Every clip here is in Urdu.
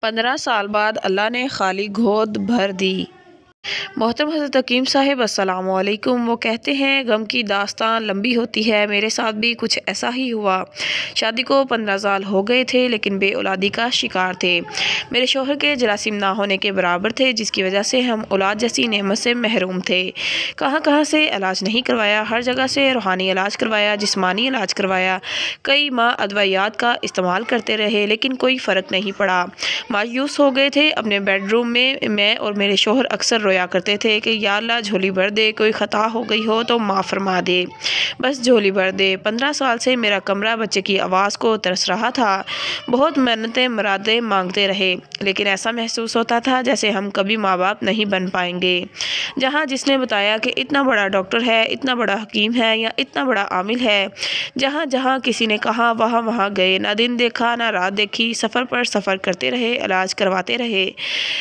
15 سال بعد اللہ نے خالی گود بھر دی۔ محترم حضرت حکیم صاحب السلام علیکم۔ وہ کہتے ہیں غم کی داستان لمبی ہوتی ہے، میرے ساتھ بھی کچھ ایسا ہی ہوا۔ شادی کو 15 سال ہو گئے تھے لیکن بے اولادی کا شکار تھے۔ میرے شوہر کے جراثیم نہ ہونے کے برابر تھے جس کی وجہ سے ہم اولاد جیسی نعمت سے محروم تھے۔ کہاں کہاں سے علاج نہیں کروایا، ہر جگہ سے روحانی علاج کروایا، جسمانی علاج کروایا، کئی ماہ ادویات کا استعمال کرتے رہے لیکن کوئی فرق نہیں پڑا۔ مایوس ہو گئے تھے۔ اپنے بیڈ روم میں اور میرے شوہر اکثر رویا کرتے تھے کہ یا اللہ جھولی بھر دے، کوئی خطا ہو گئی ہو تو معاف فرما دے، بس جھولی بھر دے۔ 15 سال سے میرا کمرہ بچے کی آواز کو ترس رہا تھا۔ بہت منتیں مرادیں مانگتے رہے لیکن ایسا محسوس ہوتا تھا جیسے ہم کبھی ماں باپ نہیں بن پائیں گے۔ جہاں جس نے بتایا کہ اتنا بڑا ڈاکٹر ہے، اتنا بڑا حکیم ہے یا اتنا بڑا عامل ہے، جہاں جہاں کسی نے کہا وہاں گئے، نہ دن دیکھا نہ رات دیکھی، سفر پر سفر کرتے رہے، علاج کرواتے رہے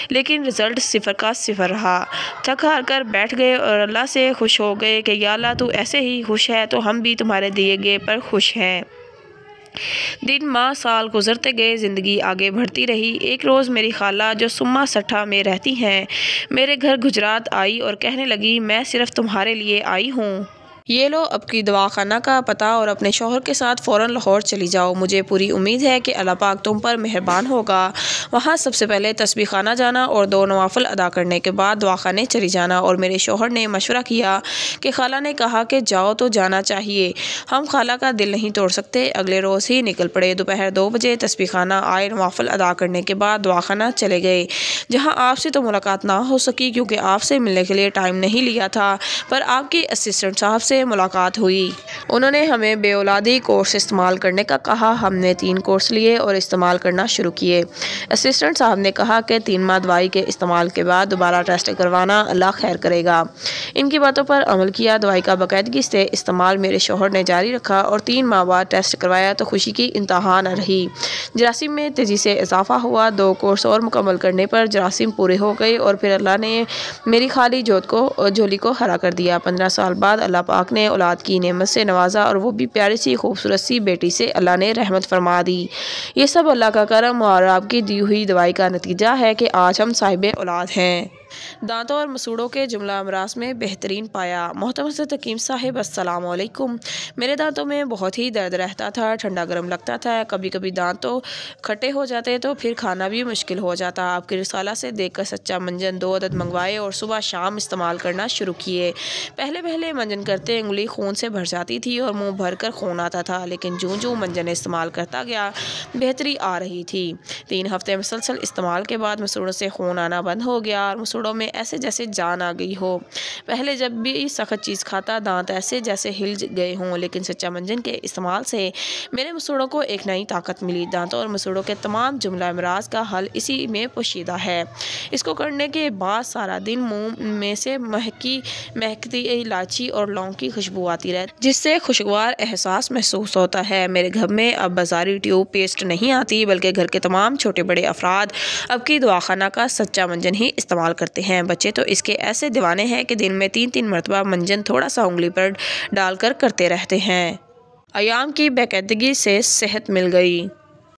لیکن رزلٹ صفر کا صفر رہا۔ تھک ہار کر بیٹھ گئے اور اللہ سے خوش ہو گئے کہ یا اللہ تو ایسے ہی خوش ہے تو ہم بھی تمہارے دیے گئے پر خوش ہیں۔ دن ماہ سال گزرتے گئے، زندگی آگے بڑھتی رہی۔ ایک روز میری خالہ جو سما سٹھا میں رہتی ہیں میرے گھر گجرات آئی اور کہنے لگی میں صرف تمہارے لیے آئی ہوں، یہ لو اب کی دواخانہ کا پتہ اور اپنے شوہر کے ساتھ فوراً لاہور چلی جاؤ، مجھے پوری امید ہے کہ اللہ پاک تم پر مہربان ہوگا۔ وہاں سب سے پہلے تسبیح خانہ جانا اور 2 نوافل ادا کرنے کے بعد دواخانے چلی جانا۔ اور میرے شوہر نے مشورہ کیا کہ خالہ نے کہا کہ جاؤ تو جانا چاہیے، ہم خالہ کا دل نہیں توڑ سکتے۔ اگلے روز ہی نکل پڑے۔ دوپہر 2 بجے تسبیح خانہ آئے، نوافل ادا کرنے کے بعد دواخانہ چلے گئے، جہاں آپ سے تو ملاقات نہ ہو سکی کیونکہ آپ سے ملنے کے لیے ٹائم نہیں لیا تھا، پر آپ کے اسسٹنٹ صاحب سے ملاقات ہوئی۔ انہوں نے ہمیں بے اولادی کورس استعمال کرنے کا کہا۔ ہم نے 3 کورس لیے اور استعمال کرنا شروع کیے۔ اسسٹنٹ صاحب نے کہا کہ 3 ماہ دوائی کے استعمال کے بعد دوبارہ ٹیسٹ کروانا، اللہ خیر کرے گا۔ ان کی باتوں پر عمل کیا، دوائی کا باقاعدگی سے استعمال میرے شوہر نے جاری رکھا اور 3 ماہ بعد ٹیسٹ کروایا تو خوشی کی انتہا نہ رہی۔ جراثیم میں تیزی سے اضافہ ہوا۔ 2 کورس اور مکمل کرنے پر جراثیم پورے ہو گئے اور پھر اللہ نے میری خالی جھولی کو ہرا کر دیا۔ 15 سال بعد اللہ پاک نے اولاد کی نعمت سے نوازا اور وہ بھی پیاری سی خوبصورت سی بیٹی سے اللہ نے رحمت فرما دی۔ یہ سب اللہ کا کرم اور آپ کی دی ہوئی دوائی کا نتیجہ ہے کہ آج ہم صاحب اولاد ہیں۔ دانتوں اور مسوڑوں کے جملہ امراض میں بہترین پایا۔ محترم حضرت حکیم صاحب السلام علیکم۔ میرے دانتوں میں بہت ہی درد رہتا تھا، ٹھنڈا گرم لگتا تھا، کبھی کبھی دانت تو کھٹے ہو جاتے تو پھر کھانا بھی مشکل ہو جاتا۔ آپ کی رسالہ سے دیکھ کر سچا منجن 2 عدد منگوائے اور صبح شام استعمال کرنا شروع کیے۔ پہلے منجن کرتے انگلی خون سے بھر جاتی تھی اور منہ بھر کر خون آتا تھا، لیکن جوں منجن استعمال کرتا گیا بہتری آ رہی تھی۔ 3 ہفتے مسلسل استعمال کے بعد مسوڑوں سے خون آنا بند ہو گیا اور مسوڑوں میں ایسے جیسے جان آ گئی ہو۔ پہلے جب بھی سخت چیز کھاتا دانت ایسے جیسے ہل گئے ہوں، لیکن سچا منجن کے استعمال سے میرے مسوڑوں کو ایک نئی طاقت ملی۔ دانتوں اور مسوڑوں کے تمام جملہ امراض کا حل اسی میں پوشیدہ ہے۔ اس کو کرنے کے بعد سارا دن منہ میں سے مہکتی الائچی اور لونگ کی خوشبو آتی رہتی جس سے خوشگوار احساس محسوس ہوتا ہے۔ میرے گھر میں اب بازاری ٹیوب پیسٹ نہیں آتی بلکہ گھر کے تمام چھوٹے بڑے افراد اب کی دواخانہ کا سچا منجن ہی استعمال کرتے ہیں۔ بچے تو اس کے ایسے دیوانے ہیں کہ دن میں 3 مرتبہ منجن تھوڑا سا انگلی پر ڈال کر کرتے رہتے ہیں۔ ایام کی باقاعدگی سے صحت مل گئی۔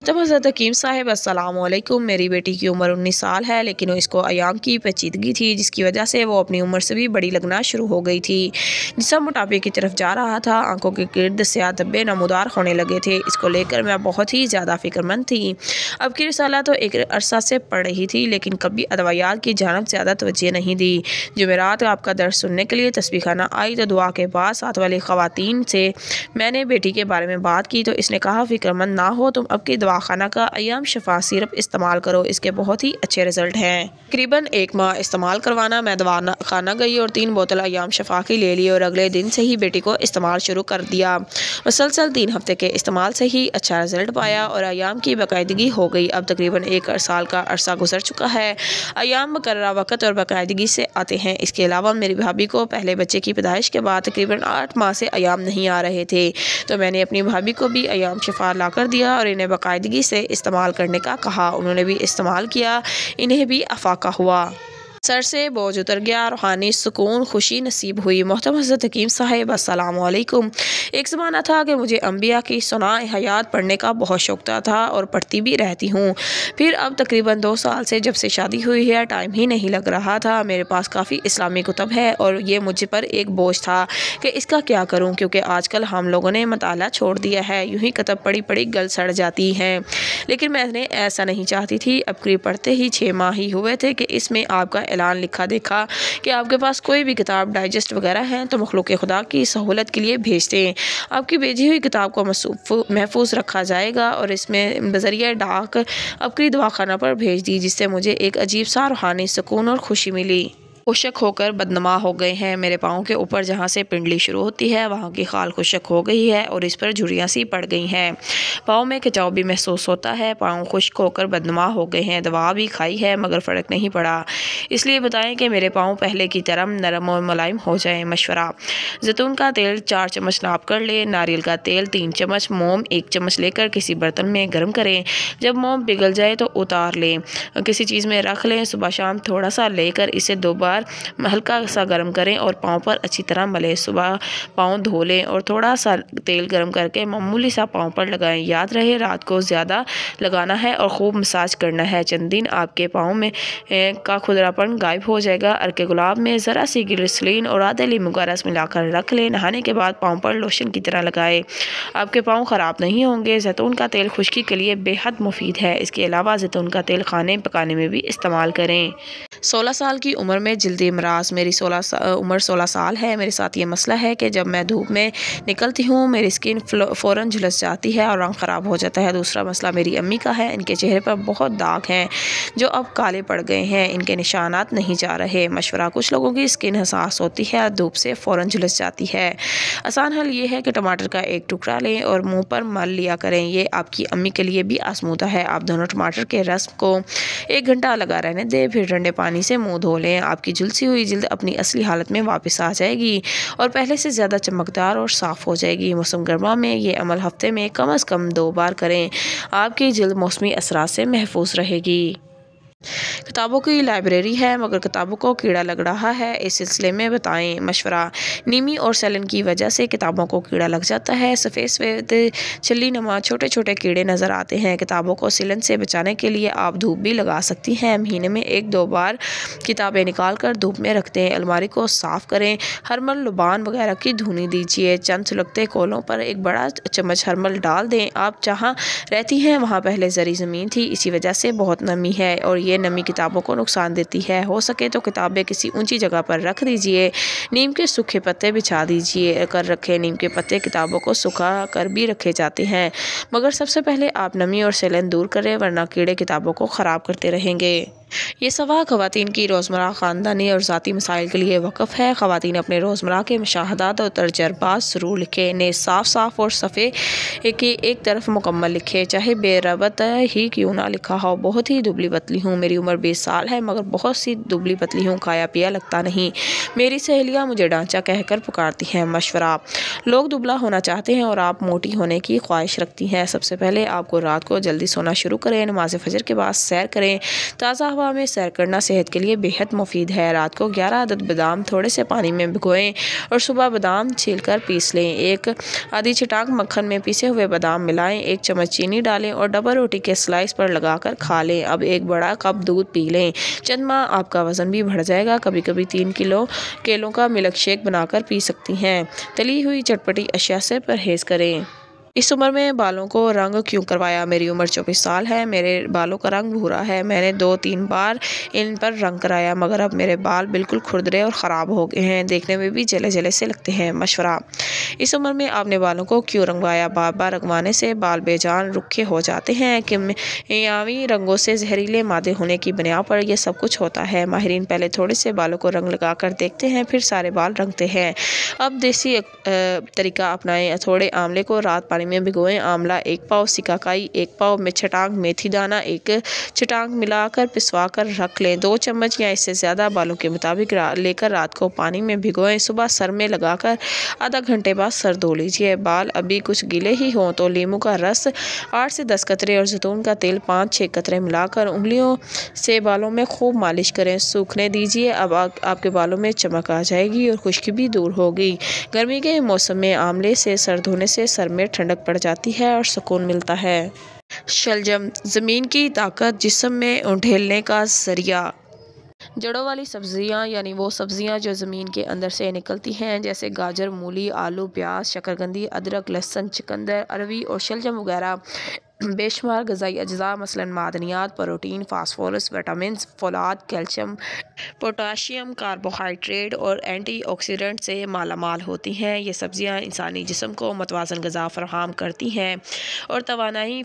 محترم حضرت حکیم صاحب السلام علیکم۔ میری بیٹی کی عمر 19 سال ہے لیکن اس کو ایام کی پیچیدگی تھی جس کی وجہ سے وہ اپنی عمر سے بھی بڑی لگنا شروع ہو گئی تھی۔ جسم موٹاپے کی طرف جا رہا تھا، آنکھوں کے گرد سیاہ دھبے نمودار ہونے لگے تھے۔ اس کو لے کر میں بہت ہی زیادہ فکر مند تھی۔ اب کی رسالہ تو ایک عرصہ سے پڑھ رہی تھی لیکن کبھی ادویات کی جانب زیادہ توجہ نہیں دی۔ جمعرات آپ کا درس سننے کے لیے تسبیح خانہ آئی تو دعا کے بعد ساتھ والی خواتین سے میں نے بیٹی کے بارے میں بات کی تو اس نے کہا فکر مند نہ ہو، تم اب کی دواخانہ کا ایام شفا سیرپ استعمال کرو، اس کے بہت ہی اچھے رزلٹ ہیں۔ تقریباً 1 ماہ استعمال کروانا میں دواخانہ گئی اور 3 بوتل ایام شفا کی لے لی اور اگلے دن سے ہی بیٹی کو استعمال شروع کر دیا۔ مسلسل 3 ہفتے کے استعمال سے ہی اچھا رزلٹ پایا اور ایام کی باقاعدگی ہو گئی۔ اب تقریباً 1 سال کا عرصہ گزر چکا ہے۔ ایام مقررہ وقت اور باقاعدگی سے آتے ہیں۔ اس کے علاوہ میری بھابھی کو پہلے بچے کی پیدائش کے بعد تقریباً 8 ماہ سے ایام نہیں آ رہے تھے تو میں نے اپنی بھابھی کو بھی ایام شفا لا کر دیا اور انہیں باقاعدگی سے استعمال کرنے کا کہا۔ انہوں نے بھی استعمال کیا، انہیں بھی افاقہ ہوا۔ سر سے بوجھ اتر گیا، روحانی سکون، خوشی نصیب ہوئی۔ محترم حضرت حکیم صاحب السلام علیکم۔ ایک زمانہ تھا کہ مجھے انبیاء کی ثناء حیات پڑھنے کا بہت شوق تھا اور پڑھتی بھی رہتی ہوں۔ پھر اب تقریباً 2 سال سے جب سے شادی ہوئی ہے ٹائم ہی نہیں لگ رہا تھا۔ میرے پاس کافی اسلامی کتب ہے اور یہ مجھ پر ایک بوجھ تھا کہ اس کا کیا کروں، کیونکہ آج کل ہم لوگوں نے مطالعہ چھوڑ دیا ہے، یوں ہی کتب پڑھی پڑھی گل سڑ جاتی ہیں۔ لیکن میں نے ایسا نہیں چاہتی تھی۔ اب قریب پڑھتے ہی 6 ماہ ہی ہوئے تھے کہ اس میں آپ کا اعلان لکھا دیکھا کہ آپ کے پاس کوئی بھی کتاب ڈائجسٹ وغیرہ ہیں تو مخلوق خدا کی سہولت کے لیے بھیج دیں۔ آپ کی بھیجی ہوئی کتاب کو محفوظ رکھا جائے گا اور اس میں بذریعہ ڈاک ابکری دواخانہ پر بھیج دی، جس سے مجھے ایک عجیب سا روحانی سکون اور خوشی ملی۔ خشک ہو کر بدنما ہو گئے ہیں۔ میرے پاؤں کے اوپر جہاں سے پنڈلی شروع ہوتی ہے وہاں کی خال خشک ہو گئی ہے اور اس پر جھریاں سی پڑ گئی ہیں۔ پاؤں میں کھچاؤ بھی محسوس ہوتا ہے۔ پاؤں خشک ہو کر بدنما ہو گئے ہیں۔ دوا بھی کھائی ہے مگر فرق نہیں پڑا۔ اس لیے بتائیں کہ میرے پاؤں پہلے کی طرح نرم اور ملائم ہو جائیں۔ مشورہ: زیتون کا تیل 4 چمچ ناپ کر لیں، ناریل کا تیل 3 چمچ، موم 1 چمچ لے کر کسی برتن میں گرم کریں۔ جب موم پگھل جائے تو اتار لیں، کسی چیز میں رکھ لیں۔ صبح شام تھوڑا سا لے کر اسے 2 بار ہلکا سا گرم کریں اور پاؤں پر اچھی طرح ملیں۔ صبح پاؤں دھو لیں اور تھوڑا سا تیل گرم کر کے معمولی سا پاؤں پر لگائیں۔ یاد رہے رات کو زیادہ لگانا ہے اور خوب مساج کرنا ہے۔ چند دن آپ کے پاؤں میں کا کھردراپن غائب ہو جائے گا۔ عرق گلاب میں ذرا سی گلسرین اور آدھا لیموں کا رس ملا کر رکھ لیں۔ نہانے کے بعد پاؤں پر لوشن کی طرح لگائیں۔ آپ کے پاؤں خراب نہیں ہوں گے۔ زیتون کا تیل خشکی کے لیے بے حد مفید ہے۔ اس کے علاوہ زیتون کا تیل کھانے پکانے میں بھی استعمال کریں۔ 16 سال کی عمر میں جلدی امراض۔ میری عمر 16 سال ہے۔ میرے ساتھ یہ مسئلہ ہے کہ جب میں دھوپ میں نکلتی ہوں میری اسکن فوراً جھلس جاتی ہے اور رنگ خراب ہو جاتا ہے۔ دوسرا مسئلہ میری امی کا ہے۔ ان کے چہرے پر بہت داغ ہیں جو اب کالے پڑ گئے ہیں۔ ان کے نشانات نہیں جا رہے۔ مشورہ: کچھ لوگوں کی اسکن حساس ہوتی ہے اور دھوپ سے فوراً جھلس جاتی ہے۔ آسان حل یہ ہے کہ ٹماٹر کا ایک ٹکڑا لیں اور منہ پر مل لیا کریں۔ یہ آپ کی امی کے لیے بھی آزمودہ ہے۔ آپ دونوں ٹماٹر کے رس کو 1 گھنٹہ لگا رہنے دیں، پھر ٹھنڈے پانی سے منہ دھو لیں۔ آپ کی جھلسی ہوئی جلد اپنی اصلی حالت میں واپس آ جائے گی اور پہلے سے زیادہ چمکدار اور صاف ہو جائے گی۔ موسم گرما میں یہ عمل ہفتے میں کم از کم 2 بار کریں۔ آپ کی جلد موسمی اثرات سے محفوظ رہے گی۔ کتابوں کی لائبریری ہے مگر کتابوں کو کیڑا لگ رہا ہے، اس سلسلے میں بتائیں۔ مشورہ: نیمی اور سیلن کی وجہ سے کتابوں کو کیڑا لگ جاتا ہے۔ سفید سفید چھلی نما چھوٹے چھوٹے کیڑے نظر آتے ہیں۔ کتابوں کو سیلن سے بچانے کے لیے آپ دھوپ بھی لگا سکتی ہیں۔ مہینے میں 1-2 بار کتابیں نکال کر دھوپ میں رکھ دیں۔ الماری کو صاف کریں۔ ہرمل لبان وغیرہ کی دھونی دیجیے۔ چند سلگتے کولوں پر 1 بڑا چمچ ہرمل ڈال دیں۔ آپ جہاں رہتی ہیں وہاں پہلے زرعی زمین تھی، اسی وجہ سے بہت نمی ہے اور یہ نمی کتابوں کو نقصان دیتی ہے۔ ہو سکے تو کتابیں کسی اونچی جگہ پر رکھ دیجیے۔ نیم کے سوکھے پتے بچھا دیجیے کر رکھیں۔ نیم کے پتے کتابوں کو سکھا کر بھی رکھے جاتے ہیں مگر سب سے پہلے آپ نمی اور سیلن دور کریں ورنہ کیڑے کتابوں کو خراب کرتے رہیں گے۔ یہ صفحہ خواتین کی روزمرہ خاندانی اور ذاتی مسائل کے لیے وقف ہے۔ خواتین اپنے روزمرہ کے مشاہدات اور تجربات ضرور لکھیں۔ انہیں صاف صاف اور صفحے کی ایک طرف مکمل لکھیں، چاہے بے ربط ہی کیوں نہ لکھا ہو۔ بہت ہی دبلی پتلی ہوں، میری عمر 20 سال ہے مگر بہت سی دبلی پتلی ہوں، کھایا پیا لگتا نہیں۔ میری سہیلیاں مجھے ڈانچہ کہہ کر پکارتی ہیں۔ مشورہ: لوگ دبلا ہونا چاہتے ہیں اور آپ موٹی ہونے کی خواہش رکھتی ہیں۔ سب سے پہلے آپ کو رات کو جلدی سونا شروع کریں۔ نماز فجر کے بعد سیر کریں۔ تازہ ہوا میں سیر کرنا صحت کے لیے بے حد مفید ہے۔ رات کو 11 عدد بادام تھوڑے سے پانی میں بھگوئیں اور صبح بادام چھیل کر پیس لیں۔ 1 آدھی چٹاک مکھن میں پیسے ہوئے بادام ملائیں، 1 چمچ چینی ڈالیں اور ڈبل روٹی کے سلائس پر لگا کر کھا لیں۔ اب 1 بڑا کپ دودھ پی لیں۔ چند ماہ آپ کا وزن بھی بڑھ جائے گا۔ کبھی کبھی 3 کیلوں کا ملک شیک بنا کر پی سکتی ہیں۔ تلی ہوئی چٹپٹی اشیاء سے پرہیز کریں۔ اس عمر میں بالوں کو رنگ کیوں کروایا؟ میری عمر 24 سال ہے۔ میرے بالوں کا رنگ بھورا ہے۔ میں نے 2-3 بار ان پر رنگ کرایا مگر اب میرے بال بالکل کھردرے اور خراب ہو گئے ہیں، دیکھنے میں بھی جلے جلے سے لگتے ہیں۔ مشورہ: اس عمر میں آپ نے بالوں کو کیوں رنگوایا؟ بار بار رنگوانے سے بال بے جان رکھے ہو جاتے ہیں۔ کیمیاوی رنگوں سے زہریلے مادے ہونے کی بنا پر یہ سب کچھ ہوتا ہے۔ ماہرین پہلے تھوڑے سے بالوں کو رنگ لگا کر دیکھتے ہیں پھر سارے بال رنگتے ہیں۔ اب دیسی طریقہ اپنائیں۔ تھوڑے آملے کو رات پانی پانی میں بھگوئیں۔ آملہ 1 پاؤ، سکاکائی 1 پاؤ، چھٹانگ میتھی دانہ 1 چھٹانگ ملا کر پسوا کر رکھ لیں۔ 2 چمچ یا اس سے زیادہ بالوں کے مطابق لے کر رات کو پانی میں بھگوئیں۔ صبح سر میں لگا کر آدھا گھنٹے بعد سر دھو لیجیے۔ بال ابھی کچھ گیلے ہی ہوں تو لیموں کا رس 8 سے 10 قطرے اور زیتون کا تیل 5-6 قطرے ملا کر انگلیوں سے بالوں میں خوب مالش کریں، سوکھنے دیجیے۔ اب آپ کے بالوں میں چمک آ جائے گی اور خشکی بھی دور ہوگی۔ گرمی کے موسم میں آملے سے سر دھونے سے سر میں ٹھنڈک پڑ جاتی ہے اور سکون ملتا ہے۔ شلجم، زمین کی طاقت جسم میں انڈھیلنے کا ذریعہ۔ جڑوں والی سبزیاں یعنی وہ سبزیاں جو زمین کے اندر سے نکلتی ہیں، جیسے گاجر، مولی، آلو، پیاز، شکرقندی، ادرک، لہسن، چقندر، اروی اور شلجم وغیرہ بے شمار غذائی اجزاء مثلاً معدنیات، پروٹین، فاسفورس، وٹامنز، فولاد، کیلشیم، پوٹاشیم، کاربوہائیڈریٹ اور اینٹی آکسیڈنٹ سے مالا مال ہوتی ہیں۔ یہ سبزیاں انسانی جسم کو متوازن غذا فراہم کرتی ہیں اور توانائی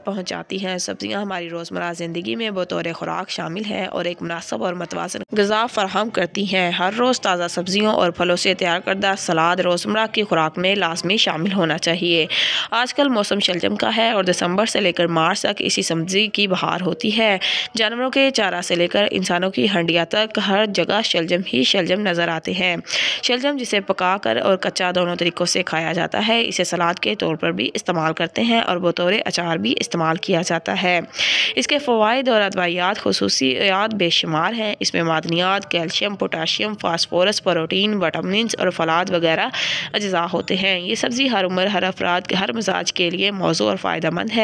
پہنچاتی ہیں۔ سبزیاں ہماری روزمرہ زندگی میں بطور خوراک شامل ہیں اور ایک مناسب اور متوازن غذا فراہم کرتی ہیں۔ ہر روز تازہ سبزیوں اور پھلوں سے تیار کردہ سلاد روزمرہ کی خوراک میں لازمی شامل ہونا چاہیے۔ آج کل موسم شلجم کا ہے اور دسمبر سے لے کر مارچ تک اسی سبزی کی بہار ہوتی ہے۔ جانوروں کے چارہ سے لے کر انسانوں کی ہنڈیاں تک ہر جگہ شلجم ہی شلجم نظر آتے ہیں۔ شلجم جسے پکا کر اور کچا دونوں طریقوں سے کھایا جاتا ہے، اسے سلاد کے طور پر بھی استعمال کرتے ہیں اور بطور اچار بھی استعمال کیا جاتا ہے۔ اس کے فوائد اور ادویاتی خصوصیات بے شمار ہیں۔ اس میں معدنیات، calcium, potassium, phosphorus, protein, vitamins اور فولاد وغیرہ اجزاء ہوتے ہیں۔ یہ سبزی ہر عمر، ہر افراد، ہر مزاج کے لیے موزوں اور فائدہ مند ہے،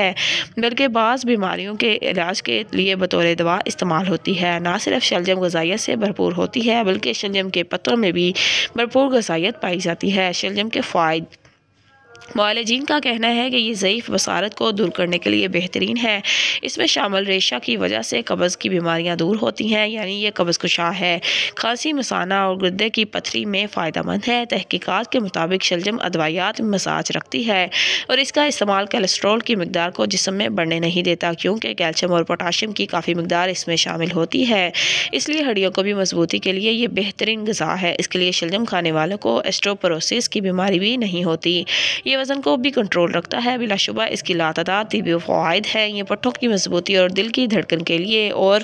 بلکہ بعض بیماریوں کے علاج کے لیے بطور دوا استعمال ہوتی ہے۔ نہ صرف شلجم غذائیت سے بھرپور ہوتی ہے بلکہ شلجم کے پتوں میں بھی بھرپور غذائیت پائی جاتی ہے۔ شلجم کے فوائد۔ معالجین کا کہنا ہے کہ یہ ضعیف بصارت کو دور کرنے کے لیے بہترین ہے۔ اس میں شامل ریشہ کی وجہ سے قبض کی بیماریاں دور ہوتی ہیں، یعنی یہ قبض کشا ہے۔ کھانسی، مثانہ اور گردے کی پتھری میں فائدہ مند ہے۔ تحقیقات کے مطابق شلجم ادویاتی مزاج رکھتی ہے اور اس کا استعمال کولیسٹرول کی مقدار کو جسم میں بڑھنے نہیں دیتا، کیونکہ کیلشیم اور پوٹاشیم کی کافی مقدار اس میں شامل ہوتی ہے۔ اس لیے ہڈیوں کو بھی مضبوطی کے لیے یہ بہترین غذا ہے۔ اس کے لیے شلجم کھانے والوں کو اسٹوپروسس کی بیماری بھی نہیں ہوتی۔ یہ وزن کو بھی کنٹرول رکھتا ہے۔ بلا شبہ اس کی لاتعداد طبی فوائد ہیں۔ یہ پٹھوں کی مضبوطی اور دل کی دھڑکن کے لیے اور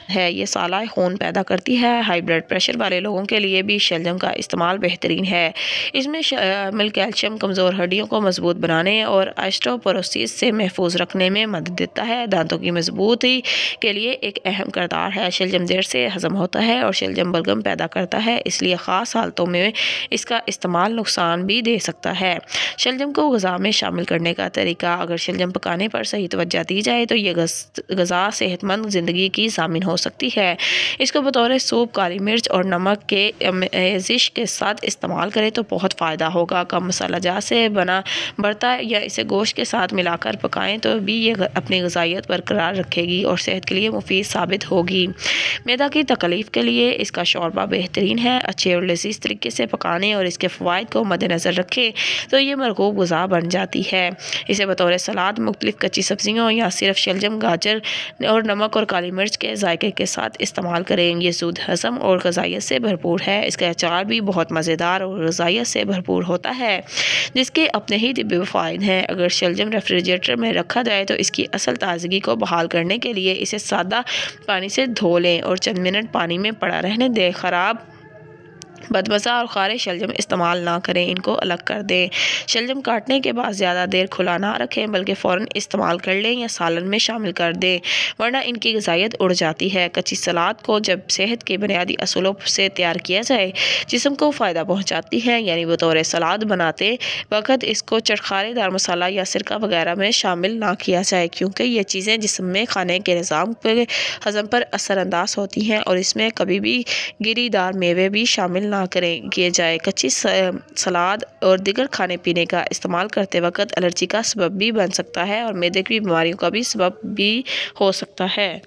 ہے۔ یہ سالہ خون پیدا کرتی ہے۔ ہائی بلڈ پریشر والے لوگوں کے لیے بھی شلجم کا استعمال بہترین ہے۔ اس میں شامل کیلشیم کمزور ہڈیوں کو مضبوط بنانے اور اسٹوپروسس سے محفوظ رکھنے میں مدد دیتا ہے۔ دانتوں کی مضبوطی کے لیے ایک اہم کردار ہے۔ شلجم دیر سے ہضم ہوتا ہے اور شلجم بلغم پیدا کرتا ہے، اس لیے خاص حالتوں میں اس کا استعمال نقصان بھی دے سکتا ہے۔ شلجم کو غذا میں شامل کرنے کا طریقہ۔ اگر شلجم پکانے پر صحیح توجہ دی جائے تو یہ غذا صحت مند زندگی کی ضامن ہو سکتی ہے۔ اس کو بطور سوپ کالی مرچ اور نمک کے آمیزش کے ساتھ استعمال کریں تو بہت فائدہ ہوگا۔ کم مسالہ جات سے بنا برتا یا اسے گوشت کے ساتھ ملا کر پکائیں تو بھی یہ اپنی غذائیت برقرار رکھے گی اور صحت کے لیے مفید ثابت ہوگی۔ معدہ کی تکلیف کے لیے اس کا شوربہ بہترین ہے۔ اچھے اور لذیذ طریقے سے پکانے اور اس کے فوائد کو مد نظر رکھیں تو یہ مرغوب غذا بن جاتی ہے۔ اسے بطور سلاد، مختلف کچی سبزیوں یا صرف شلجم، گاجر اور نمک اور کالی مرچ کے ذائقے کے ساتھ استعمال کریں۔ یہ زود ہضم اور غذائیت سے بھرپور ہے۔ اس کا اچار بھی بہت مزیدار اور غذائیت سے بھرپور ہوتا ہے، جس کے اپنے ہی طبی فوائد ہیں۔ اگر شلجم ریفریجریٹر میں رکھا جائے تو اس کی اصل تازگی کو بحال کرنے کے لیے اسے سادہ پانی سے دھو لیں اور چند منٹ پانی میں پڑا رہنے دیں۔ خراب، بدمزہ اور خارے شلجم استعمال نہ کریں، ان کو الگ کر دیں۔ شلجم کاٹنے کے بعد زیادہ دیر کھلا نہ رکھیں بلکہ فوراً استعمال کر لیں یا سالن میں شامل کر دیں، ورنہ ان کی غذائیت اڑ جاتی ہے۔ کچی سلاد کو جب صحت کے بنیادی اصولوں سے تیار کیا جائے، جسم کو فائدہ پہنچاتی ہے، یعنی بطور سلاد بناتے وقت اس کو چٹخارے دار مسالہ یا سرکہ وغیرہ میں شامل نہ کیا جائے، کیونکہ یہ چیزیں جسم میں کھانے کے نظام کے ہضم پر اثر انداز ہوتی ہیں، اور اس میں کبھی بھی گری دار میوے بھی شامل نہ کیے جائے۔ کچی سلاد اور دیگر کھانے پینے کا استعمال کرتے وقت الرجی کا سبب بھی بن سکتا ہے اور معدے کی بیماریوں کا بھی سبب بھی ہو سکتا ہے۔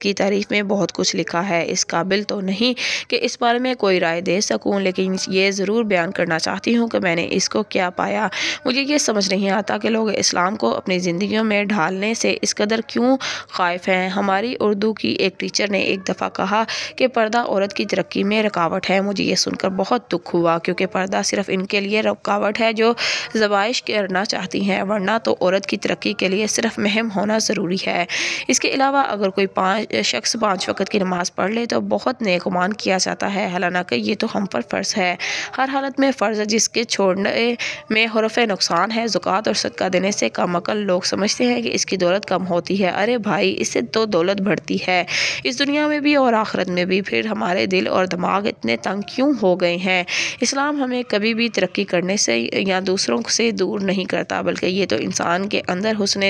کی تعریف میں بہت کچھ لکھا ہے، اس قابل تو نہیں کہ اس بارے میں کوئی رائے دے سکوں، لیکن یہ ضرور بیان کرنا چاہتی ہوں کہ میں نے اس کو کیا پایا۔ مجھے یہ سمجھ نہیں آتا کہ لوگ اسلام کو اپنی زندگیوں میں ڈھالنے سے اس قدر کیوں خائف ہیں۔ ہماری اردو کی ایک ٹیچر نے ایک دفعہ کہا کہ پردہ عورت کی ترقی میں رکاوٹ ہے۔ مجھے یہ سن کر بہت دکھ ہوا، کیونکہ پردہ صرف ان کے لیے رکاوٹ ہے جو زائش کرنا چاہتی ہیں، ورنہ تو عورت کی ترقی کے لیے صرف محرم ہونا ضروری ہے۔ اس کے علاوہ اگر کوئی شخص 5 وقت کی نماز پڑھ لے تو بہت نیک گمان کیا جاتا ہے، حالانکہ یہ تو ہم پر فرض ہے۔ ہر حالت میں فرض جس کے چھوڑنے میں حرف نقصان ہے۔ زکوٰۃ اور صدقہ دینے سے کم عقل لوگ سمجھتے ہیں کہ اس کی دولت کم ہوتی ہے۔ ارے بھائی، اس سے تو دولت بڑھتی ہے، اس دنیا میں بھی اور آخرت میں بھی۔ پھر ہمارے دل اور دماغ اتنے تنگ کیوں ہو گئے ہیں؟ اسلام ہمیں کبھی بھی ترقی کرنے سے یا دوسروں سے دور نہیں کرتا، بلکہ یہ تو انسان کے اندر حسن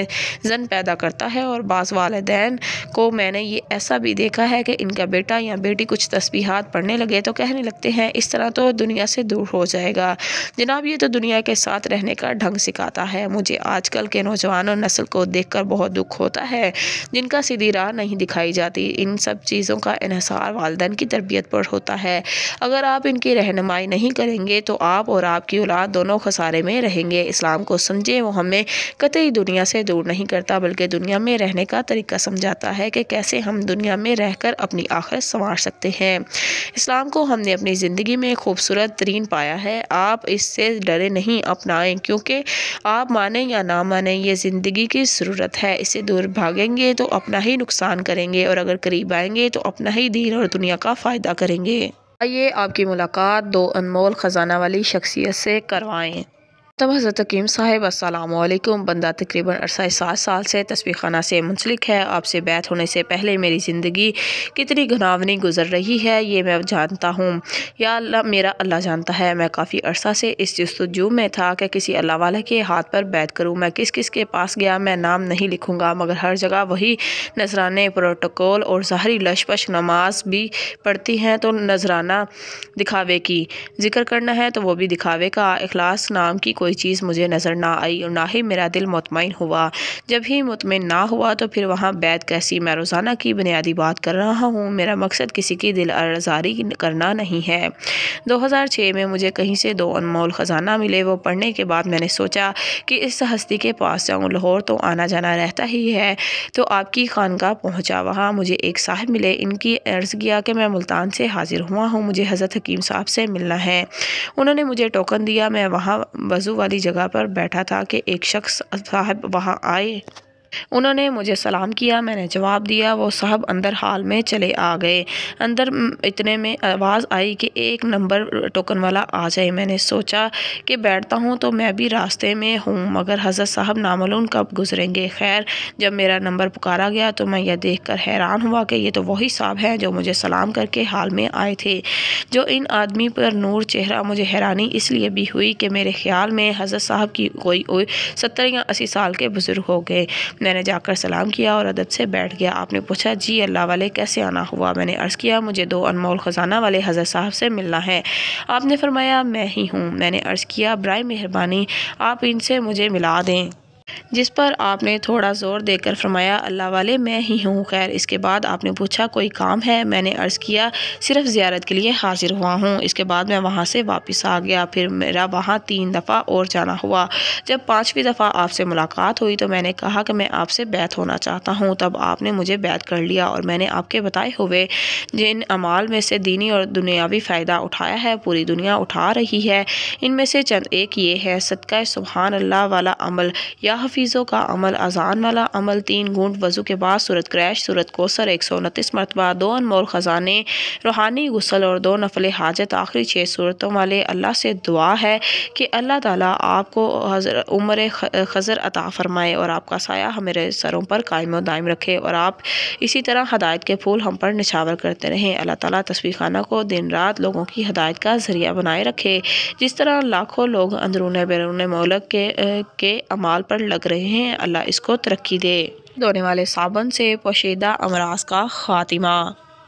ظن پیدا کرتا ہے۔ اور بعض والدین کو میں نے یہ ایسا بھی دیکھا ہے کہ ان کا بیٹا یا بیٹی کچھ تسبیحات پڑھنے لگے تو کہنے لگتے ہیں اس طرح تو دنیا سے دور ہو جائے گا۔ جناب، یہ تو دنیا کے ساتھ رہنے کا ڈھنگ سکھاتا ہے۔ مجھے آج کل کے نوجوانوں نسل کو دیکھ کر بہت دکھ ہوتا ہے، جن کا سیدھی راہ نہیں دکھائی جاتی۔ ان سب چیزوں کا انحصار والدین کی تربیت پر ہوتا ہے۔ اگر آپ ان کی رہنمائی نہیں کریں گے تو آپ اور آپ کی اولاد دونوں خسارے میں رہیں گے۔ اسلام کو سمجھیں، وہ ہمیں قطعی دنیا سے دور نہیں کرتا، بلکہ دنیا میں رہنے کا طریقہ سمجھاتا ہے کہ کیسے ہم دنیا میں رہ کر اپنی آخرت سنوار سکتے ہیں۔ اسلام کو ہم نے اپنی زندگی میں خوبصورت ترین پایا ہے۔ آپ اس سے ڈرے نہیں، اپنائیں، کیونکہ آپ مانیں یا نہ مانیں یہ زندگی کی ضرورت ہے۔ اس سے دور بھاگیں گے تو اپنا ہی نقصان کریں گے، اور اگر قریب آئیں گے تو اپنا ہی دین اور دنیا کا فائدہ کریں گے۔ آئیے آپ کی ملاقات 2 انمول خزانہ والی شخصیت سے کروائیں۔ حضرت حکیم صاحب السلام علیکم۔ بندہ تقریباً عرصہ 7 سال سے تسبیح خانہ سے منسلک ہے۔ آپ سے بیعت ہونے سے پہلے میری زندگی کتنی گھناونی گزر رہی ہے یہ میں جانتا ہوں، یا اللہ، میرا اللہ جانتا ہے۔ میں کافی عرصہ سے اس جستجو میں تھا کہ کسی اللہ والے کے ہاتھ پر بیعت کروں۔ میں کس کس کے پاس گیا، میں نام نہیں لکھوں گا، مگر ہر جگہ وہی نذرانے، پروٹوکول اور ظاہری لش پش۔ نماز بھی پڑھتی ہیں تو نذرانہ دکھاوے کی، ذکر کرنا ہے تو وہ بھی دکھاوے کا۔ اخلاص نام کی کوئی چیز مجھے نظر نہ آئی، اور نہ ہی میرا دل مطمئن ہوا۔ جب ہی مطمئن نہ ہوا تو پھر وہاں بیعت کیسی؟ میں روزانہ کی بنیادی بات کر رہا ہوں، میرا مقصد کسی کی دل آزاری کرنا نہیں ہے۔ 2006 میں مجھے کہیں سے 2 انمول خزانہ ملے۔ وہ پڑھنے کے بعد میں نے سوچا کہ اس ہستی کے پاس جاؤں، لاہور تو آنا جانا رہتا ہی ہے، تو آپ کی خانقاہ پہنچا۔ وہاں مجھے ایک صاحب ملے، ان کی عرض کیا کہ میں ملتان سے حاضر ہوا ہوں، مجھے حضرت حکیم صاحب سے ملنا ہے۔ انہوں نے مجھے ٹوکن دیا۔ میں وہاں وضو والی جگہ پر بیٹھا تھا کہ ایک شخص صاحب وہاں آئے۔ انہوں نے مجھے سلام کیا، میں نے جواب دیا۔ وہ صاحب اندر حال میں چلے آ گئے۔ اندر اتنے میں آواز آئی کہ 1 نمبر ٹوکن والا آ جائے۔ میں نے سوچا کہ بیٹھتا ہوں تو میں بھی راستے میں ہوں، مگر حضرت صاحب نامعلوم کب گزریں گے۔ خیر، جب میرا نمبر پکارا گیا تو میں یہ دیکھ کر حیران ہوا کہ یہ تو وہی صاحب ہیں جو مجھے سلام کر کے حال میں آئے تھے۔ جو ان آدمی پر نور چہرہ، مجھے حیرانی اس لیے بھی ہوئی کہ میرے خیال میں حضرت صاحب کی کوئی 70 یا 80 سال کے بزرگ ہو گئے۔ میں نے جا کر سلام کیا اور ادب سے بیٹھ گیا۔ آپ نے پوچھا جی اللہ والے کیسے آنا ہوا؟ میں نے عرض کیا مجھے 2 انمول خزانہ والے حضرت صاحب سے ملنا ہے۔ آپ نے فرمایا میں ہی ہوں۔ میں نے عرض کیا برائے مہربانی آپ ان سے مجھے ملا دیں، جس پر آپ نے تھوڑا زور دے کر فرمایا اللہ والے میں ہی ہوں۔ خیر، اس کے بعد آپ نے پوچھا کوئی کام ہے؟ میں نے عرض کیا صرف زیارت کے لیے حاضر ہوا ہوں۔ اس کے بعد میں وہاں سے واپس آ گیا۔ پھر میرا وہاں 3 دفعہ اور جانا ہوا۔ جب 5ویں دفعہ آپ سے ملاقات ہوئی تو میں نے کہا کہ میں آپ سے بیعت ہونا چاہتا ہوں۔ تب آپ نے مجھے بیعت کر لیا، اور میں نے آپ کے بتائے ہوئے جن اعمال میں سے دینی اور دنیاوی فائدہ اٹھایا ہے، پوری دنیا اٹھا رہی ہے۔ ان میں سے چند ایک یہ ہے: صدقہ سبحان اللہ والا عمل، یا حفیظوں کا عمل، اذان والا عمل، 3 گھونٹ وضو کے بعد سورۃ قریش، سورۃ کوثر 129 مرتبہ، 2 انمول خزانے، روحانی غسل اور 2 نفل حاجت، آخری 6 صورتوں والے۔ اللہ سے دعا ہے کہ اللہ تعالیٰ آپ کو عمر خضر عطا فرمائے اور آپ کا سایہ ہمارے سروں پر قائم و دائم رکھے، اور آپ اسی طرح ہدایت کے پھول ہم پر نچھاور کرتے رہیں۔ اللہ تعالیٰ تسبیح خانہ کو دن رات لوگوں کی ہدایت کا ذریعہ بنائے رکھے۔ جس طرح لاکھوں لوگ اندرون بیرون ملک کے اعمال پر لگ رہے ہیں، اللہ اس کو ترقی دے۔ دھونے والے صابن سے پوشیدہ امراض کا خاتمہ۔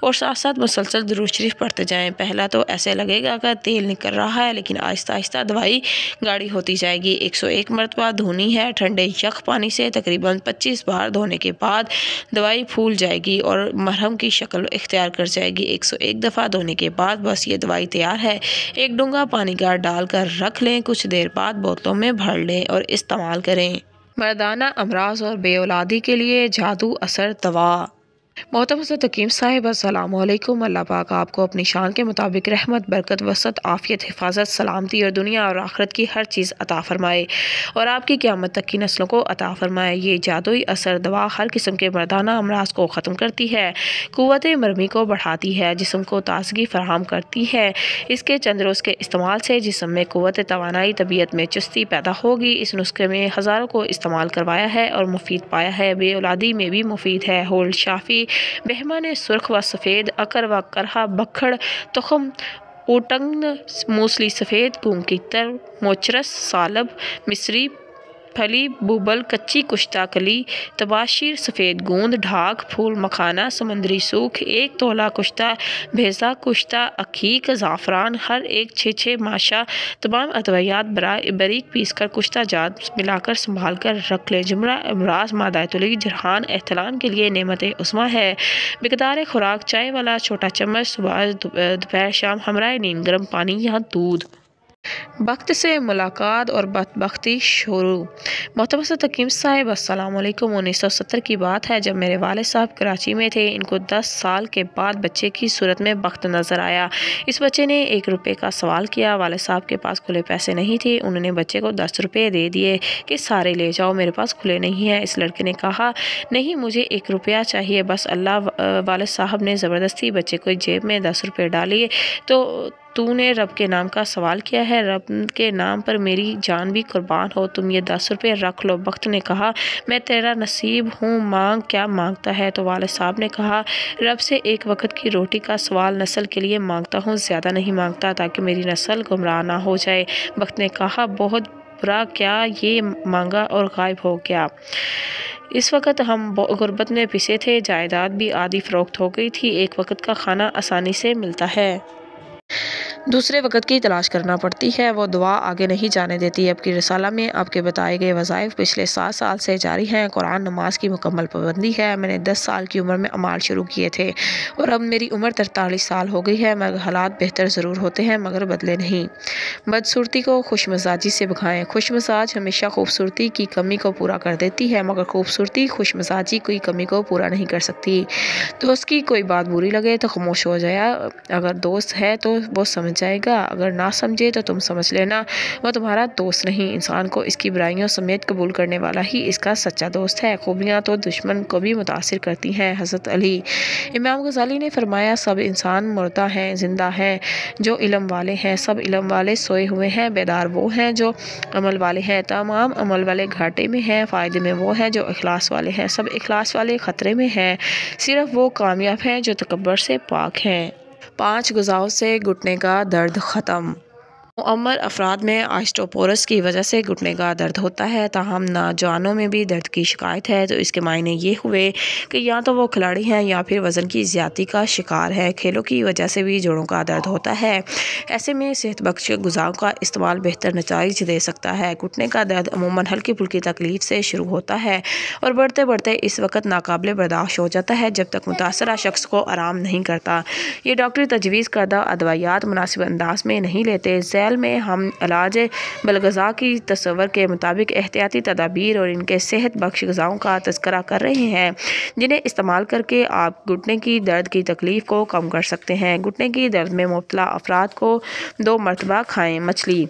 اور ساتھ ساتھ مسلسل درود شریف پڑھتے جائیں۔ پہلا تو ایسے لگے گا کہ تیل نکل رہا ہے، لیکن آہستہ آہستہ دوائی گاڑھی ہوتی جائے گی۔ 101 مرتبہ دھونی ہے ٹھنڈے یخ پانی سے، تقریباً 25 بار دھونے کے بعد دوائی پھول جائے گی اور مرہم کی شکل اختیار کر جائے گی۔ 101 دفعہ دھونے کے بعد بس یہ دوائی تیار ہے۔ ایک ڈونگا پانی کا ڈال کر رکھ لیں، کچھ دیر بعد بوتلوں میں بھر لیں اور استعمال کریں۔ مردانہ امراض اور بے اولادی کے لیے جادو اثر دوا۔ محترم حضرت حکیم صاحب السلام علیکم۔ اللہ پاک آپ کو اپنی شان کے مطابق رحمت، برکت، وسعت، عافیت، حفاظت، سلامتی اور دنیا اور آخرت کی ہر چیز عطا فرمائے اور آپ کی قیامت تک کی نسلوں کو عطا فرمائے۔ یہ جادوئی اثر دوا ہر قسم کے مردانہ امراض کو ختم کرتی ہے، قوت مرمی کو بڑھاتی ہے، جسم کو تازگی فراہم کرتی ہے۔ اس کے چند روز کے استعمال سے جسم میں قوت توانائی، طبیعت میں چستی پیدا ہوگی۔ اس نسخے میں ہزاروں کو استعمال کروایا ہے اور مفید پایا ہے۔ بے اولادی میں بھی مفید ہے۔ ہولڈ شافی، بہمن سرخ و سفید، اکر و کرہ، بکھڑ، تخم، اوٹنگ، موسلی سفید، گونگ کی تر، موچرس، سالب، مصری پھلی، بوبل، کچی کشتہ کلی، تباشیر، سفید گوند، ڈھاک، پھول مکھانا، سمندری سوکھ، 1 تولہ کشتہ، بھیزا کشتہ، عقیق، زعفران، ہر ایک 6 ماشا، تمام ادویات باریک پیس کر کشتہ جات ملا کر سنبھال کر رکھ لیں۔ جملہ امراض مادہ طویل جرحان احتلام کے لیے نعمت عظمیٰ ہے۔ مقدار خوراک: چائے والا چھوٹا چمچ صبح، دوپہر، شام، ہمراہ نیند گرم پانی یا دودھ۔ بخت سے ملاقات اور بدبختی شروع۔ محترم حضرت حکیم صاحب السلام علیکم۔ 1970 کی بات ہے جب میرے والد صاحب کراچی میں تھے۔ ان کو 10 سال کے بعد بچے کی صورت میں بخت نظر آیا۔ اس بچے نے 1 روپے کا سوال کیا۔ والد صاحب کے پاس کھلے پیسے نہیں تھے۔ انہوں نے بچے کو 10 روپے دے دیے کہ سارے لے جاؤ، میرے پاس کھلے نہیں ہیں۔ اس لڑکے نے کہا نہیں، مجھے 1 روپیہ چاہیے بس اللہ۔ والد صاحب نے زبردستی بچے کو جیب میں 10 روپے ڈالے۔ تو نے رب کے نام کا سوال کیا ہے، رب کے نام پر میری جان بھی قربان ہو، تم یہ 10 روپے رکھ لو۔ بخت نے کہا میں تیرا نصیب ہوں، مانگ، کیا مانگتا ہے؟ تو والد صاحب نے کہا رب سے 1 وقت کی روٹی کا سوال نسل کے لیے مانگتا ہوں، زیادہ نہیں مانگتا تاکہ میری نسل گمراہ نہ ہو جائے۔ بخت نے کہا بہت برا، کیا یہ مانگا اور غائب ہو گیا۔ اس وقت ہم غربت میں پسے تھے، جائیداد بھی آدھی فروخت ہو گئی تھی، 1 وقت کا کھانا آسانی سے ملتا ہے، دوسرے وقت کی تلاش کرنا پڑتی ہے، وہ دعا آگے نہیں جانے دیتی۔ اب کی رسالہ میں آپ کے بتائے گئے وظائف پچھلے 7 سال سے جاری ہیں۔ قرآن، نماز کی مکمل پابندی ہے۔ میں نے 10 سال کی عمر میں اعمال شروع کیے تھے اور اب میری عمر 43 سال ہو گئی ہے، مگر حالات بہتر ضرور ہوتے ہیں مگر بدلے نہیں۔ بدصورتی کو خوش مزاجی سے بھگائیں۔ خوش مزاج ہمیشہ خوبصورتی کی کمی کو پورا کر دیتی ہے، مگر خوبصورتی خوش مزاجی کی کمی کو پورا نہیں کر سکتی۔ دوست کی کوئی بات بری لگے تو خاموش ہو جایا، اگر دوست ہے تو وہ سمجھ جائے گا، اگر نہ سمجھے تو تم سمجھ لینا وہ تمہارا دوست نہیں۔ انسان کو اس کی برائیوں سمیت قبول کرنے والا ہی اس کا سچا دوست ہے۔ خوبیاں تو دشمن کو بھی متاثر کرتی ہیں۔ حضرت علی امام غزالی نے فرمایا سب انسان مردہ ہیں، زندہ ہیں جو علم والے ہیں، سب علم والے سوئے ہوئے ہیں، بیدار وہ ہیں جو عمل والے ہیں، تمام عمل والے گھاٹے میں ہیں، فائدے میں وہ ہیں جو اخلاص والے ہیں، سب اخلاص والے خطرے میں ہیں، صرف وہ کامیاب ہیں جو تکبر سے پاک ہیں۔ 5 غذاؤں سے گھٹنے کا درد ختم۔ معمر افراد میں آسٹوپوروسس کی وجہ سے گھٹنے کا درد ہوتا ہے، تاہم نوجوانوں میں بھی درد کی شکایت ہے، تو اس کے معنی یہ ہوئے کہ یا تو وہ کھلاڑی ہیں یا پھر وزن کی زیادتی کا شکار ہے۔ کھیلوں کی وجہ سے بھی جوڑوں کا درد ہوتا ہے، ایسے میں صحت بخش غذاؤں کا استعمال بہتر نتائج دے سکتا ہے۔ گھٹنے کا درد عموماً ہلکی پھلکی تکلیف سے شروع ہوتا ہے اور بڑھتے بڑھتے اس وقت ناقابل برداشت ہو جاتا ہے جب تک متاثرہ شخص کو آرام نہیں کرتا۔ یہ ڈاکٹری تجویز کردہ ادویات مناسب انداز میں نہیں لیتے۔ ذیل میں ہم علاج بالغذا کی تصور کے مطابق احتیاطی تدابیر اور ان کے صحت بخش غذاؤں کا تذکرہ کر رہے ہیں جنہیں استعمال کر کے آپ گھٹنے کی درد کی تکلیف کو کم کر سکتے ہیں۔ گھٹنے کی درد میں مبتلا افراد کو 2 مرتبہ کھائیں۔ مچھلی: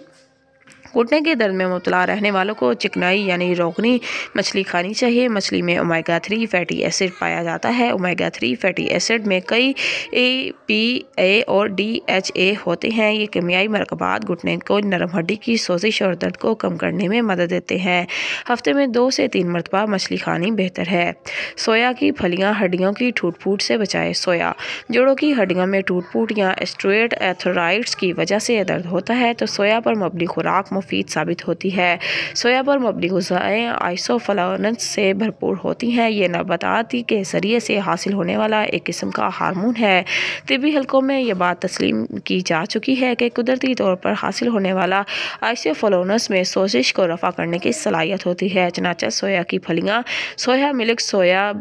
گھٹنے کے درد میں مبتلا رہنے والوں کو چکنائی یعنی روغنی مچھلی کھانی چاہیے۔ مچھلی میں اومیگا 3 فیٹی ایسڈ پایا جاتا ہے۔ اومیگا 3 فیٹی ایسڈ میں کئی EPA اور DHA ہوتے ہیں۔ یہ کیمیائی مرکبات گھٹنے کو نرم ہڈی کی سوزش اور درد کو کم کرنے میں مدد دیتے ہیں۔ ہفتے میں 2 سے 3 مرتبہ مچھلی کھانی بہتر ہے۔ سویا کی پھلیاں ہڈیوں کی ٹوٹ پھوٹ سے بچائے۔ سویا جوڑوں کی ہڈیوں میں ٹوٹ پھوٹ یا اسٹیرائڈ آرتھرائٹس کی وجہ سے درد ہوتا ہے تو سویا پر مبنی خوراک مفید ثابت ہوتی ہے۔ سویا پر مبنی غذائیں آئسوفلاونز سے بھرپور ہوتی ہیں۔ یہ نباتات کے ذریعے سے حاصل ہونے والا ایک قسم کا ہارمون ہے۔ طبی حلقوں میں یہ بات تسلیم کی جا چکی ہے کہ قدرتی طور پر حاصل ہونے والا آئسوفلاونز میں سوزش کو رفع کرنے کی صلاحیت ہوتی ہے۔ چنانچہ سویا کی پھلیاں، سویا ملک، سویا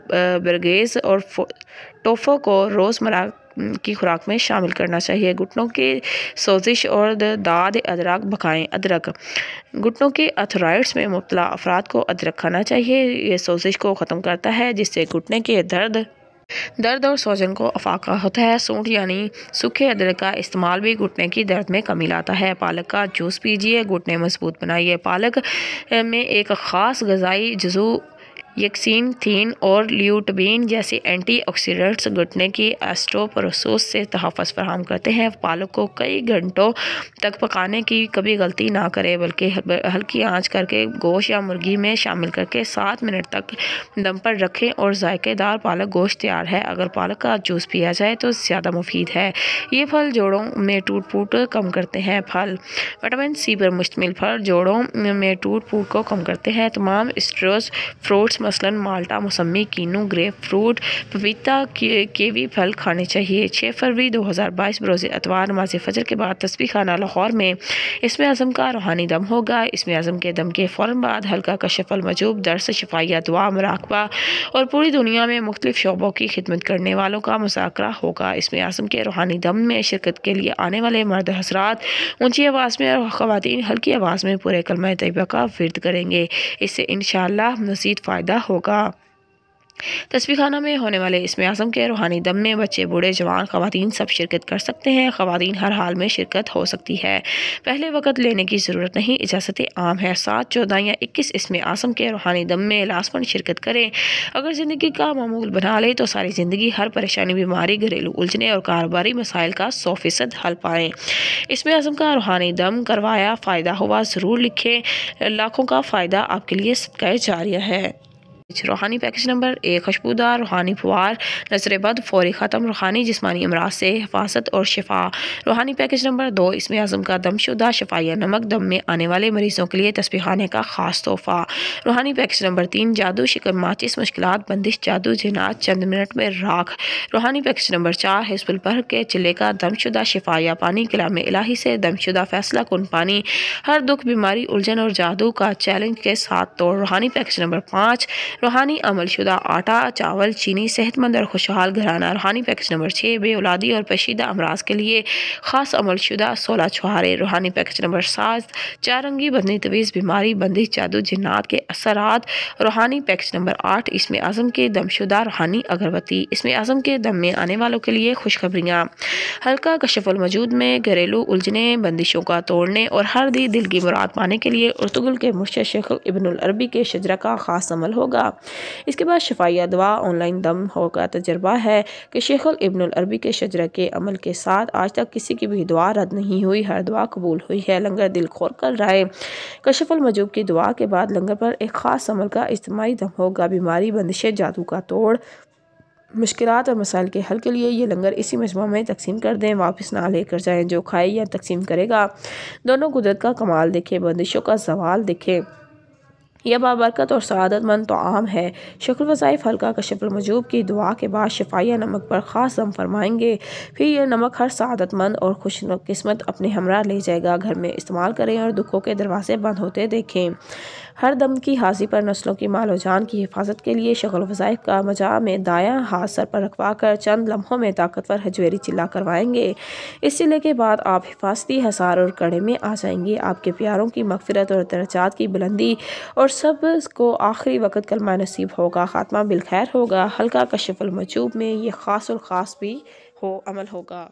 برگیز اور ٹوفو کو روزمرہ کی خوراک میں شامل کرنا چاہیے۔ گھٹنوں کی سوزش اور داد ادرک بقائیں۔ ادرک گھٹنوں کے آرتھرائٹس میں مبتلا افراد کو ادرک کھانا چاہیے۔ یہ سوزش کو ختم کرتا ہے، جس سے گھٹنے کے درد اور سوجن کو افاقہ ہوتا ہے۔ سونڈ یعنی سوکھے ادرک کا استعمال بھی گھٹنے کی درد میں کمی لاتا ہے۔ پالک کا جوس پیجیے، گھٹنے مضبوط بنائیے۔ پالک میں ایک خاص غذائی جزو یکسینتھین اور لیوٹبین جیسے اینٹی آکسیڈنٹس گھٹنے کی آسٹوپروسس سے تحفظ فراہم کرتے ہیں۔ پالک کو کئی گھنٹوں تک پکانے کی کبھی غلطی نہ کریں، بلکہ ہلکی آنچ کر کے گوشت یا مرغی میں شامل کر کے 7 منٹ تک دم پر رکھیں اور ذائقہ دار پالک گوشت تیار ہے۔ اگر پالک کا جوس پیا جائے تو زیادہ مفید ہے۔ یہ پھل جوڑوں میں ٹوٹ پھوٹ کم کرتے ہیں۔ پھل وٹامن سی پر مشتمل پھل جوڑوں میں ٹوٹ پھوٹ کو کم کرتے ہیں۔ تمام سٹرس فروٹس مثلاً مالٹا، موسمی، کینو، گریپ فروٹ، پپیتا، کیوی پھل کھانے چاہیے۔ 6 فروری 2022 بروز اتوار نماز فجر کے بعد تسبیح خانہ لاہور میں اسم اعظم کا روحانی دم ہوگا۔ اسم اعظم کے دم کے فوراً بعد حلقہ کشف المجوب، درس شفائیہ، دعا، مراقبہ اور پوری دنیا میں مختلف شعبوں کی خدمت کرنے والوں کا مذاکرہ ہوگا۔ اسم اعظم کے روحانی دم میں شرکت کے لیے آنے والے مرد حضرات اونچی آواز میں اور خواتین ہلکی آواز میں پورے کلمہ طیبہ کا ورد کریں گے۔ اس سے انشاءاللہ مزید فائدہ ہوگا۔ تسبیح خانہ میں ہونے والے اسم اعظم کے روحانی دم میں بچے، بوڑھے، جوان، خواتین سب شرکت کر سکتے ہیں۔ خواتین ہر حال میں شرکت ہو سکتی ہے۔ پہلے وقت لینے کی ضرورت نہیں، اجازت عام ہے۔ 7، 14 یا 21 اسم اعظم کے روحانی دم میں لازماً شرکت کریں۔ اگر زندگی کا معمول بنا لیں تو ساری زندگی ہر پریشانی، بیماری، گھریلو الجھنیں اور کاروباری مسائل کا 100% حل پائیں۔ اسم اعظم کا روحانی دم کروایا، فائدہ ہوا، ضرور لکھیں۔ لاکھوں کا فائدہ آپ کے لیے صدقہ جاریہ ہے۔ روحانی پیکج نمبر 1، خوشبودار روحانی پھوار، نظر بد فوری ختم، روحانی جسمانی امراض سے حفاظت اور شفا۔ روحانی پیکج نمبر 2، اسم اعظم کا دم شدہ شفائیہ نمک، دم میں آنے والے مریضوں کے لیے تسبیح خانے کا خاص تحفہ۔ روحانی پیکج نمبر 3، جادو، شکم، ماچس، مشکلات، بندش، جادو، جنات، چند منٹ میں راکھ۔ روحانی پیکج نمبر 4، حزب البر کے چلے کا دم شدہ شفائیہ پانی، کلام الہی سے دم شدہ فیصلہ کن پانی، ہر دکھ، بیماری، الجھن اور جادو کا چیلنج کے ساتھ توڑ۔ روحانی پیکج نمبر 5، روحانی عمل شدہ آٹا، چاول، چینی، صحت مند اور خوشحال گھرانہ۔ روحانی پیکج نمبر 6، بے اولادی اور پیچیدہ امراض کے لیے خاص عمل شدہ 16 چھہارے۔ روحانی پیکج نمبر 7، 4 رنگی بدنی تویز، بیماری، بندش، جادو، جنات کے اثرات۔ روحانی پیکج نمبر 8، اسم اعظم کے دم شدہ روحانی اگربتی۔ اسم اعظم کے دم میں آنے والوں کے لیے خوشخبریاں۔ حلقہ کشف الموجود میں گھریلو الجھنیں، بندشوں کا توڑنے اور ہر دل کی مراد پانے کے لیے ارطغرل کے مرشد شیخ ابن العربی کے شجرہ کا خاص عمل ہوگا۔ اس کے بعد شفائیہ دعا آن لائن دم ہوگا۔ تجربہ ہے کہ شیخ ابن العربی کے شجرہ کے عمل کے ساتھ آج تک کسی کی بھی دعا رد نہیں ہوئی، ہر دعا قبول ہوئی ہے۔ لنگر دل کھول کر رائے کشف الموجود کی دعا کے بعد لنگر پر ایک خاص عمل کا اجتماعی دم ہوگا۔ بیماری، بندشیں، جادو کا توڑ، مشکلات اور مسائل کے حل کے لیے یہ لنگر اسی مجمع میں تقسیم کر دیں، واپس نہ لے کر جائیں۔ جو کھائے یا تقسیم کرے گا دونوں قدرت کا کمال دیکھے، بندشوں کا زوال دیکھے۔ یہ بابرکت اور سعادت مند طعام ہے۔ شیخ الوظائف حلقہ کشف الموجود کی دعا کے بعد شفائیہ نمک پر خاص دم فرمائیں گے، پھر یہ نمک ہر سعادت مند اور خوش قسمت اپنے ہمراہ لے جائے گا۔ گھر میں استعمال کریں اور دکھوں کے دروازے بند ہوتے دیکھیں۔ ہر دم کی حاضری پر نسلوں کی مال و جان کی حفاظت کے لیے شیخ الوظائف کا مجاع میں دایاں ہاتھ سر پر رکھوا کر چند لمحوں میں طاقتور ہجویری چلا کروائیں گے۔ اس چلے کے بعد آپ حفاظتی حصار اور کڑے میں آ جائیں گے۔ آپ کے پیاروں کی مغفرت اور درجات کی بلندی اور سب کو آخری وقت کلمہ نصیب ہوگا، خاتمہ بالخیر ہوگا۔ حلقہ کشف الموجود میں یہ خاص الخاص بھی عمل ہوگا۔